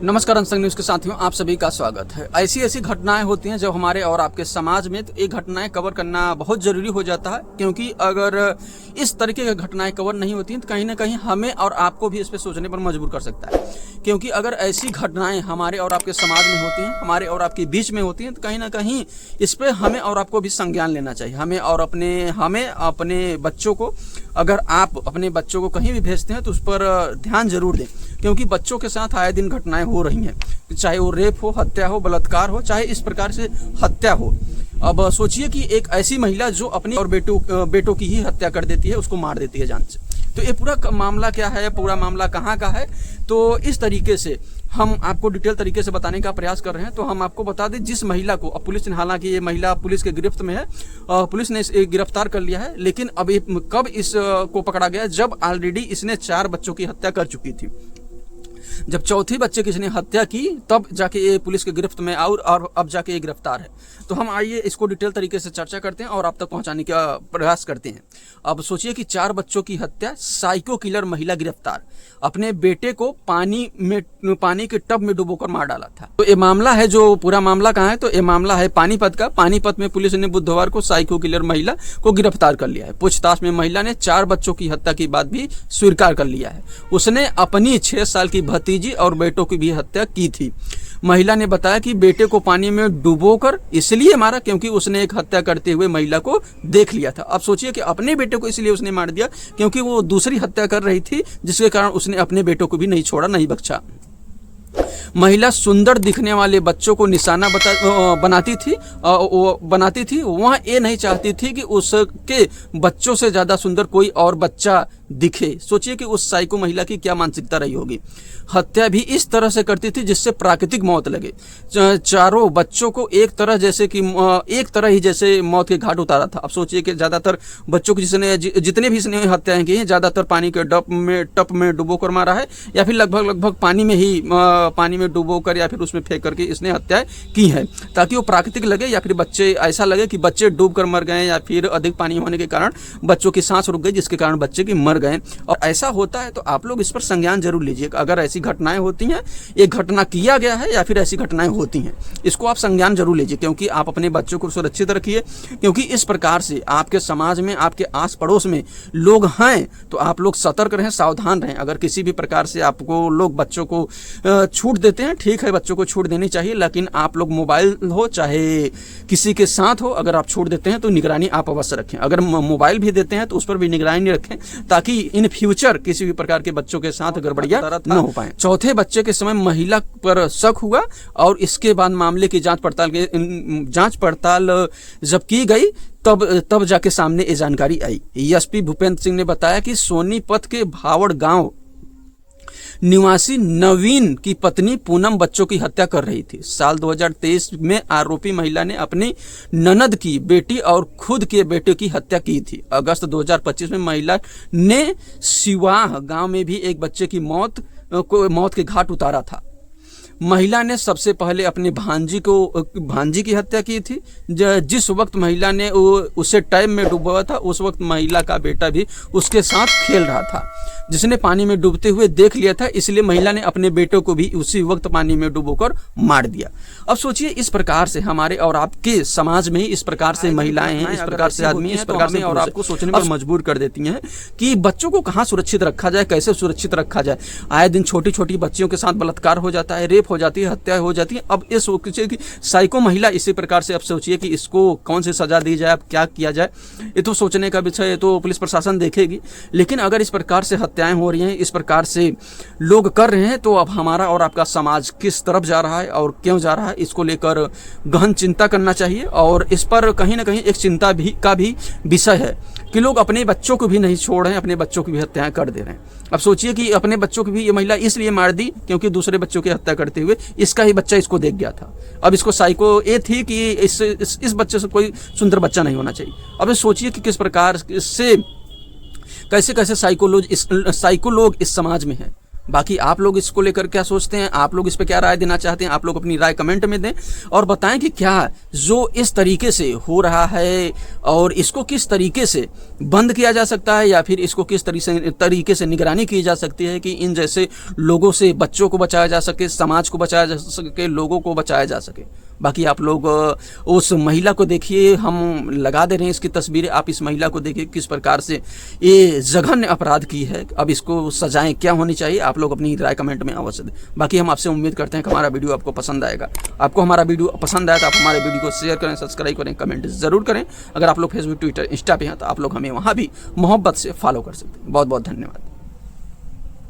नमस्कार अंसंग न्यूज़ के साथियों, आप सभी का स्वागत है। ऐसी ऐसी घटनाएं होती हैं जब हमारे और आपके समाज में, तो ये घटनाएं कवर करना बहुत ज़रूरी हो जाता है, क्योंकि अगर इस तरीके की घटनाएं कवर नहीं होती हैं तो कहीं ना कहीं हमें और आपको भी इस पर सोचने पर मजबूर कर सकता है। क्योंकि अगर ऐसी घटनाएं हमारे और आपके समाज में होती हैं, हमारे और आपके बीच में होती हैं, तो कहीं ना कहीं इस पर हमें और आपको भी संज्ञान लेना चाहिए। हमें अपने बच्चों को, अगर आप अपने बच्चों को कहीं भी भेजते हैं तो उस पर ध्यान जरूर दें, क्योंकि बच्चों के साथ आए दिन घटनाएं हो रही हैं, चाहे वो रेप हो, हत्या हो, बलात्कार हो, चाहे इस प्रकार से हत्या हो। अब सोचिए कि एक ऐसी महिला जो अपनी और बेटों की ही हत्या कर देती है, उसको मार देती है जान से। तो ये पूरा मामला क्या है, पूरा मामला कहाँ का है, तो इस तरीके से हम आपको डिटेल तरीके से बताने का प्रयास कर रहे हैं। तो हम आपको बता दें, जिस महिला को अब पुलिस ने, हालांकि ये महिला पुलिस के गिरफ्त में है, पुलिस ने इसे गिरफ्तार कर लिया है, लेकिन अब कब इसको पकड़ा गया, जब ऑलरेडी इसने 4 बच्चों की हत्या कर चुकी थी। जब चौथी बच्चे की इसने हत्या की, तब जाके ये पुलिस के गिरफ्त में और अब जाके ये गिरफ्तार है। तो हम आइए इसको डिटेल तरीके से चर्चा करते हैं और आप तक पहुंचाने का प्रयास करते हैं। अब सोचिए कि 4 बच्चों की हत्या, साइको किलर महिला गिरफ्तार, अपने बेटे को पानी के टब में डुबोकर मार डाला था। तो ये मामला है, जो पूरा मामला कहाँ है, तो ये मामला है पानीपत का। पानीपत में पुलिस ने बुधवार को साइको किलर महिला को गिरफ्तार कर लिया है। पूछताछ में महिला ने 4 बच्चों की हत्या की बात भी स्वीकार कर लिया है। उसने अपनी 6 साल की भतीजी और बेटों की भी हत्या की थी। महिला ने बताया कि बेटे को पानी में डुबोकर इसलिए मारा क्योंकि उसने एक हत्या करते हुए महिला को देख लिया था। अब सोचिए कि अपने बेटे को इसलिए उसने मार दिया क्योंकि वो दूसरी हत्या कर रही थी, जिसके कारण उसने अपने बेटों को भी नहीं छोड़ा, नहीं बख्शा। महिला सुंदर दिखने वाले बच्चों को निशाना बनाती थी। वह ये नहीं चाहती थी कि उसके बच्चों से ज्यादा सुंदर कोई और बच्चा दिखे। सोचिए कि उस साइको महिला की क्या मानसिकता रही होगी। हत्या भी इस तरह से करती थी जिससे प्राकृतिक मौत लगे। चारों बच्चों को एक तरह ही जैसे मौत के घाट उतारा था। अब सोचिए कि ज्यादातर बच्चों को जितने भी इसने हत्याएं की हैं, ज्यादातर पानी के टप में डुबोकर मारा है, या फिर लगभग पानी में डुबोकर या फिर उसमें फेंक करके इसने हत्याएं की है, ताकि वो प्राकृतिक लगे, या फिर बच्चे ऐसा लगे कि बच्चे डूब कर मर गए, या फिर अधिक पानी होने के कारण बच्चों की सांस रुक गई, जिसके कारण बच्चे की मर गए। और ऐसा होता है तो आप लोग इस पर संज्ञान जरूर लीजिए। अगर ऐसी घटनाएं होती हैं, एक घटना किया गया है या फिर ऐसी घटनाएं होती हैं, इसको आप संज्ञान जरूर लीजिए, क्योंकि आप अपने बच्चों को सुरक्षित रखिए। क्योंकि इस प्रकार से आपके समाज में, आपके आस पड़ोस में लोग हैं, तो आप लोग सतर्क रहें, सावधान रहें। अगर किसी भी प्रकार से आपको लोग बच्चों को छूट देते हैं, ठीक है, बच्चों को छूट देनी चाहिए, लेकिन आप लोग मोबाइल हो चाहे किसी के साथ हो, अगर आप छूट देते हैं तो निगरानी आप अवश्य रखें। अगर मोबाइल भी देते हैं तो उस पर भी निगरानी रखें, ताकि इन फ्यूचर किसी भी प्रकार के बच्चों के साथ गड़बड़ियां न हो पाए। चौथे बच्चे के समय महिला पर शक हुआ और इसके बाद मामले की जांच पड़ताल जब की गई, तब जाके सामने ये जानकारी आई। एसपी भूपेंद्र सिंह ने बताया कि सोनीपत के भावड़ गांव निवासी नवीन की पत्नी पूनम बच्चों की हत्या कर रही थी। साल 2023 में आरोपी महिला ने अपनी ननद की बेटी और खुद के बेटे की हत्या की थी। अगस्त 2025 में महिला ने सिवाह गांव में भी एक बच्चे की मौत के घाट उतारा था। महिला ने सबसे पहले अपनी भांजी की हत्या की थी। जिस वक्त महिला ने उसे टैब में डूबा था, उस वक्त महिला का बेटा भी उसके साथ खेल रहा था, जिसने पानी में डूबते हुए देख लिया था, इसलिए महिला ने अपने बेटों को भी उसी वक्त पानी में डुबोकर मार दिया। अब सोचिए, इस प्रकार से हमारे और आपके समाज में ही इस प्रकार से महिलाएं हैं, इस प्रकार से आदमी, इस प्रकार से और आपको सोचने पर मजबूर कर देती हैं कि बच्चों को कहाँ सुरक्षित रखा जाए, कैसे सुरक्षित रखा जाए। आए दिन छोटी छोटी बच्चियों के साथ बलात्कार हो जाता है, रेप हो जाती है, हत्या हो जाती है। अब ये सोचिए कि साइको महिला इसी प्रकार से, अब सोचिए कि इसको कौन सी सजा दी जाए, अब क्या किया जाए, ये तो सोचने का विषय है, तो पुलिस प्रशासन देखेगी। लेकिन अगर इस प्रकार से हत्याएं हो रही हैं, इस प्रकार से लोग कर रहे हैं, तो अब हमारा और आपका समाज किस तरफ जा रहा है और क्यों जा रहा है, इसको लेकर गहन चिंता करना चाहिए। और इस पर कहीं ना कहीं एक चिंता का भी विषय है कि लोग अपने बच्चों को भी नहीं छोड़ रहे हैं, अपने बच्चों की भी हत्याएं कर दे रहे हैं। अब सोचिए कि अपने बच्चों की भी ये महिला इसलिए मार दी क्योंकि दूसरे बच्चों की हत्या करते हुए इसका ही बच्चा इसको देख गया था। अब इसको साइको ये थी कि इस बच्चे से कोई सुंदर बच्चा नहीं होना चाहिए। अब सोचिए कि किस प्रकार से कैसे साइको लोग इस समाज में है। बाकी आप लोग इसको लेकर क्या सोचते हैं, आप लोग इस पे क्या राय देना चाहते हैं, आप लोग अपनी राय कमेंट में दें और बताएं कि क्या जो इस तरीके से हो रहा है और इसको किस तरीके से बंद किया जा सकता है या फिर इसको किस तरीके से निगरानी की जा सकती है कि इन जैसे लोगों से बच्चों को बचाया जा सके, समाज को बचाया जा सके, लोगों को बचाया जा सके। बाकी आप लोग उस महिला को देखिए, हम लगा दे रहे हैं इसकी तस्वीरें, आप इस महिला को देखिए किस प्रकार से ये जघन्य अपराध की है। अब इसको सजाएं क्या होनी चाहिए, आप लोग अपनी राय कमेंट में अवश्य दें। बाकी हम आपसे उम्मीद करते हैं कि हमारा वीडियो आपको पसंद आएगा। आपको हमारा वीडियो पसंद आया तो आप हमारे वीडियो को शेयर करें, सब्सक्राइब करें, कमेंट ज़रूर करें। अगर आप लोग फेसबुक, ट्विटर, इंस्टा पे हैं तो आप लोग हमें वहाँ भी मोहब्बत से फॉलो कर सकते हैं। बहुत बहुत धन्यवाद।